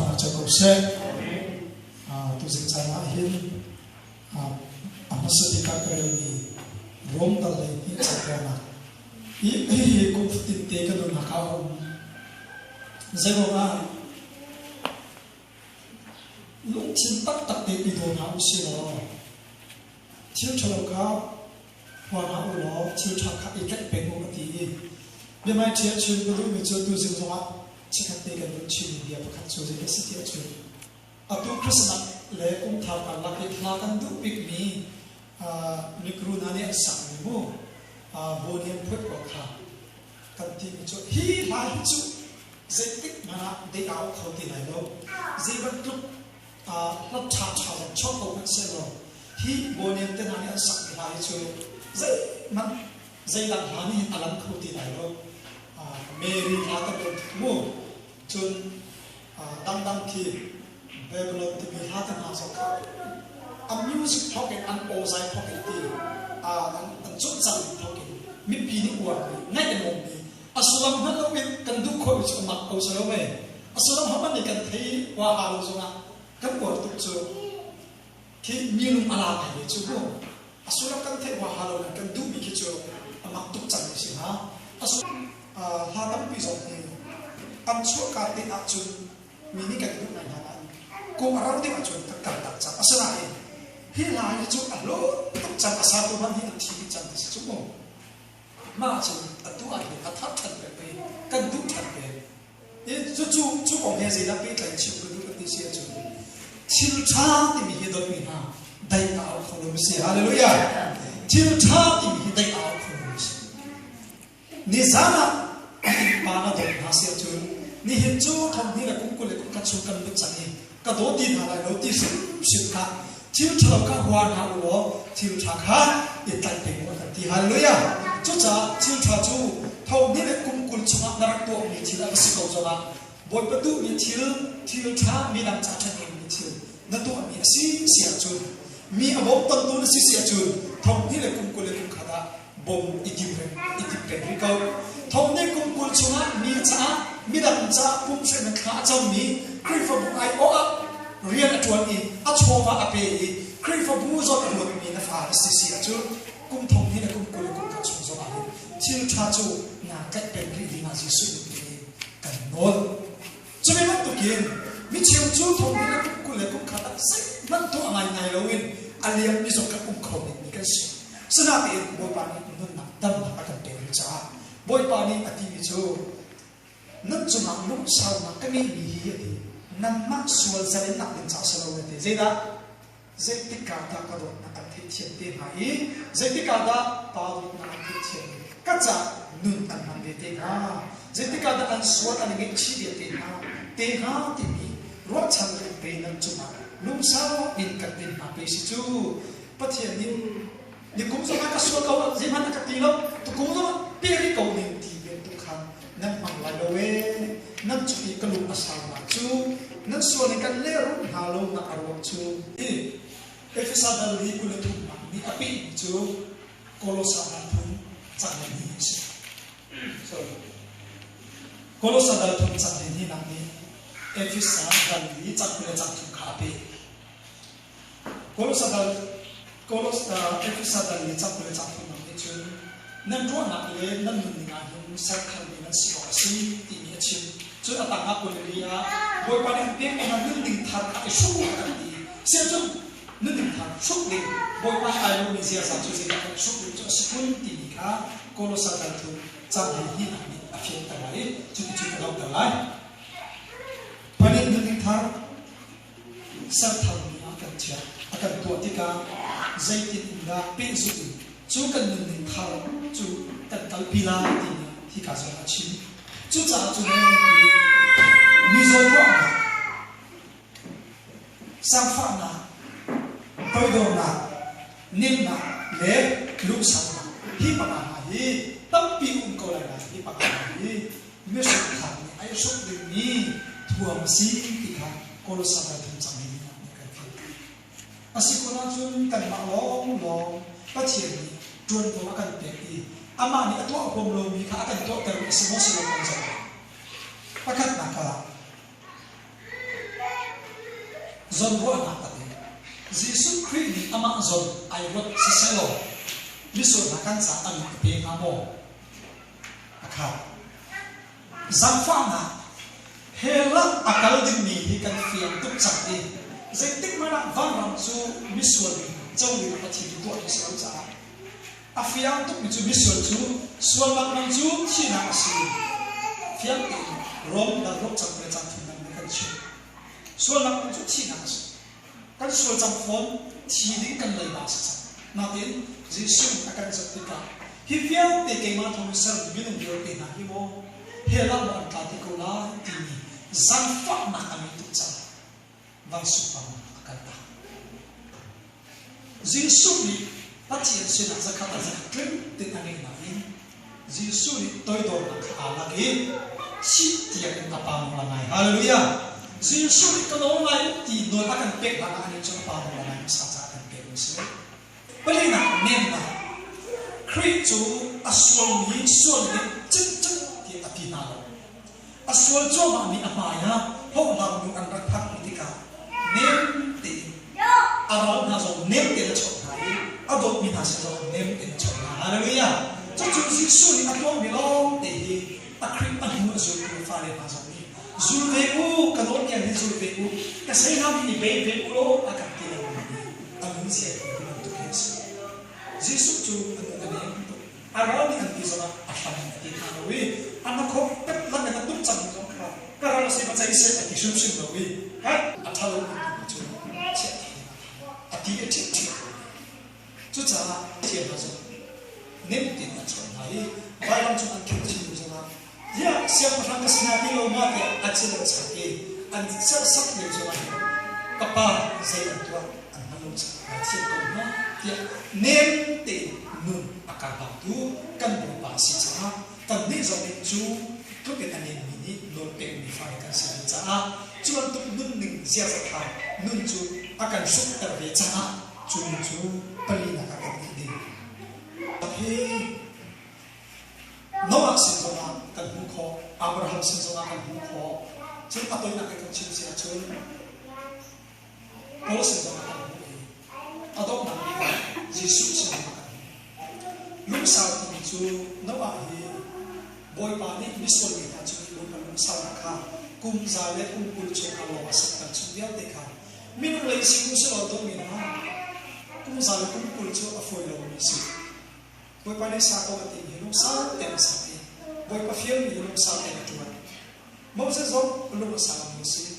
phang cho cầu sẽ tu dịch trái lá hiên amasati ka kerani rom ta le hi chakana hi cũng tin te ka do nakao zero na lúc chín tắc tắc để đi đồ nào xí lo chiếu cho lâu cao hoàn hảo lo chiếu cho các ý cách bền một tí bây mai chiếu chiếu cái lúc mình chiếu tu sinh hoạt chỉ cần để cái lúc chiếu đi vào các chỗ gì cái sự kiện chiếu à tu Christmas lễ cũng thảo cả là cái là căn tu big mi mikro nani ăn sáng mi mu bồn yếm phật của khá căn tin cho hi lại chú dễ tích mà để áo khâu tiền này đâu dễ vẫn lúc nó chặt chặt cho cầu các xe rồi hi bồn yếm tên nani ăn sáng lại chú dễ mà dễ làm hán hi alam khâu tiền này đâu Mary là tập đoàn mu chun đam đam khi Babylon thì bị hát thành hàng sáu music pocket and ozai pocket thì an chút chân pocket mi pi ni uar ngay cái mồm đi asulam hắn đâu biết cần đúc khôi cho mặt câu sơ mày asulam hắn mình cần thấy qua hà luôn rồi cái uar tục cho khi miếng ala này chứ không asulam cần thấy qua hà luôn cần đúc bị cái cho mặt tục chân gì hả asulam hà tâm bị rồi thì ăn suốt cả tiền áp chun mini cái đúc này hả cô ở đâu đi mà chun tất cả tất cả asulam hi lai ni chu alo tuk chan asa tu man hi an thi chan ti chu mo ma chu atu ai ka that that pe kan du that pe e chu ko he zai la pe kan chu ku du ti sia chu thil tha ti mi hi do mi na dai ka al kholo mi si hallelujah thil tha ti mi hi dai al kholo mi si ni zana pa na do na sia chu ni hi chu thom ni la kum ku le kum ka chu kan lu chan ni ka do ti na la do ti si ka chiếu cho các hoàn hảo của chiếu cho các hiện tại tình của thì hallelujah chú cha chiếu cho chú thâu biết được cung cung cho các đặc tổ mình chiếu là sự cầu cho bạn bồi bắt tu mình chiếu cha mình làm cha chân mình chiếu nó tu mình xí chú mình ở bóng tâm tu nó xí chú thâu biết được cung cung lên cung khada bom itip cái câu thâu biết cung cung cho các mình làm cha cung sẽ mình khá cho mình khi phải buông ai ó riêng ở chuột đi, ở chỗ và ở bề đi, khi phải bù cho cái luật mình là phải xí chứ, cũng thông tin là cũng cố cũng các chúng cho bạn, chiếu cha chú là cách bên cái gì mà chỉ sử dụng cái cần nói, cho nên mất tục kiến, mình chiếu chú thông tin là cũng cũng khá là dễ, mất tục ngày lâu anh em mình dùng các cũng khẩu mình cái gì, xin là tiền bồi bạn nó nặng tâm là cần tiền trả, bồi bạn đi ở thì chú, nó cho nó lúc sau mà cái mình bị gì nằm mắc xuôi ra đến nặng đến sáu sáu lần thế dễ đã dễ tích cả ta cái đó là ăn thịt thiệt tiền hải dễ tích cả ta bao nhiêu là ăn thịt thiệt cắt ra nương ăn hàng để tiền ha dễ tích cả ta ăn xuôi ăn cái chi để tiền ha thì bị rót chăn cái tiền nằm chung mà lúc sau mình cần tiền mà bị sĩ chú bất thiện nhưng cũng giống cái xuôi câu dễ ăn cái tiền lắm tôi cũng giống biết cái câu mình thì biết tôi khăn nằm bằng lại đâu nằm chụp cái lục asal mà chú nằm xuôi cái lê rung hà lô na arwah chú Efesa dalhi kulit humang ni api chú Kolosa dalthun changen ni sorry Kolosa dalthun changen ni nang ni Efesa dalhi chakule chakthun khape Efesa dalhi chakule chakthun nang ni chú nằm ruộng nặng lê nằm mình ngài hùng sát khăn đi nằm xí hóa xí tỉ nghĩa chim chú ta tặng áp quân đi á bồi ba đêm tiếng em nâng đình thật cái suốt cái gì xem chung nâng đình thật suốt đi bồi ba ai luôn mình sẽ sản xuất gì cái suốt đi cho sức quân tỉ nghĩa cá cô lo sát dalthun chẳng hề hi nặng đi áp hiện tại đấy chú ta đâu tới lại ba đêm nâng đình thật sát thằng đi akan chia akan tua tika dây tin đã bị rụt chú cần nâng đình thật chú cần tal pila thì cả rồi là chín chú trả chú nên đi rồi quá sang phạm là tôi đồ là nên là lễ lúc sau là hi bà bà hi tâm bị câu lại là hi bà bà hi mới xuất thành ai xuất được ni thua mà xí thì cả cô lo sao lại thằng chẳng đi nào cái gì asikola chun cần mặc long bắt chuyện chuan ko akan pe i ama ni atwa pom lo mi kha akan to ter simo silo kan sa pakat na ka zon ro na ta te Jesus Christ ni ama zon ai rot si selo miso na kan sa an pe amo akha zamfa na hela akal din ni hi kan fiang tuk chak ni zaitik mana vanram chu miso ni chawli pa thi du to se cha a fiang tuk mi chu miso chu sual mak nang chu thi na si fiang ti rom da rok chak pe chak thun nang kan chu sual mak chu thi na si kan sual cham phone thi ding kan lai ba sa na tin Jesus akan setika hi fiang te ke ma thong sar bin dio te na hi mo hela mo an ta ti ko la ti ni zan fa na kami tu cha vai su pa akan ta Jesus ni patien se na zakha ta zakha te ta ni na ni Jesus ni toi do na kha la ke si ti ya ka pa mo la nai hallelujah Jesus ni ka no ngai ti no ta kan pe na ani chu pa mo la nai sa sa kan pe mo se pali na nem na Christ chu aswal ni swal ni chen chen ti ati na lo aswal cho ma ni amaya ho la mu an rak phak ti ka nem ti aral na zo nem ti la chok nai adot mi na se zo nem ti chok na hallelujah cho chu si su ni atong mi long ti a Christ an mu zo ni fa le na zo ni zul ve u ka no ke ni zul ve u ka sai na mi be ve u lo akan ti na an mu se Jesus chu an ne aral ni an ti zo na afan ti na wi an ko pet la na tu chang zo ka karal se ba chai se ti shum shum lo wi ha athalo chu che ati ati ti chu cha che ba zo nem ti na chu nai vai lam chu an ke chi zo na ya se pa ran ka sina ti lo ma ke a che lo cha ke an sa sak le zo na ka pa se an tu an na lo cha che ko na ya nem ti nun akan ba tu kan bo ba si cha kan ni zo ni chu tu ke ta ni ni lo pe ni fa kan si cha chu an tu nun ning zia sa tha nun chu akan suk ta ve cha chu chu pali na ka kan ni he Noah sin zo na kan hu kho Abraham sin zo na kan hu kho chu atoi na ka kan chi sia chu ko sin zo na kan hu adok na ni Jesus sin na lung sao ti chu Noah hi boy pa ni misol ni ta chu lung sao na ka kum za le kum kul chu ka lo sa ta chu ya te ka min le si ku so do mi na kum za le kum kul chu a foi lo ni si boy pa ni sa ko ti ni lung sao te sa ti boy pa fiel ni lung sao te tu Moses zo lung sao ni si